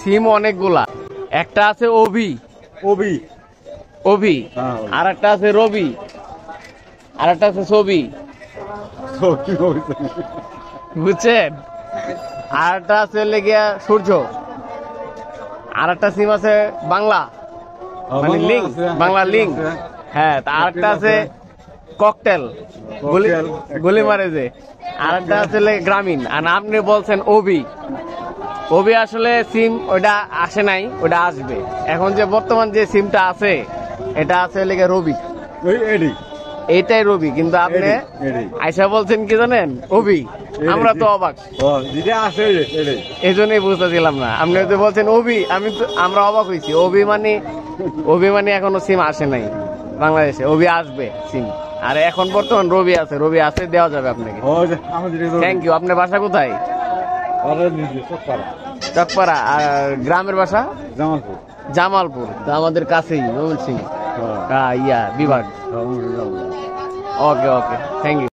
সিম অনেকগুলা, একটা আছে ওবি ওবি ওবি, আর একটা আছে রবি, আর একটা আছে ছবি, বুঝছেন? আর একটা আছে লেগিয়া সূর্য, আর একটা সিম আছে বাংলা, মানে লিঙ্ক, বাংলা লিঙ্ক। হ্যাঁ, আর একটা আছে ককটেল, গুলি মারে যে। আর একটা আছে গ্রামীণ। আর আপনি বলছেন ওবি, ওবি আসলে সিম ওইটা আসে নাই, ওইটা আসবে। এখন যে বর্তমান যে সিমটা আছে এটা আছে লেগে রবি, এইটাই রবি। কিন্তু আপনি আইসা বলছেন কি জানেন, ওবি। আমরা তো অবাক, এই জন্যই বুঝতেছিলাম না। আপনি তো বলছেন ওবি, আমরা অবাক হয়েছি। ওবি মানে এখনো সিম আসে নাই বাংলাদেশে, ওবি আসবে সিম। আর এখন বর্তমান রবি আছে, দেওয়া যাবে আপনাকে। Thank you. আপনার বাসা কোথায়? চকপাড়া। আর গ্রামের বাসা জামালপুর। তো আমাদের কাছেই ময়মনসিংহ বিভাগ। ওকে, থ্যাংক ইউ।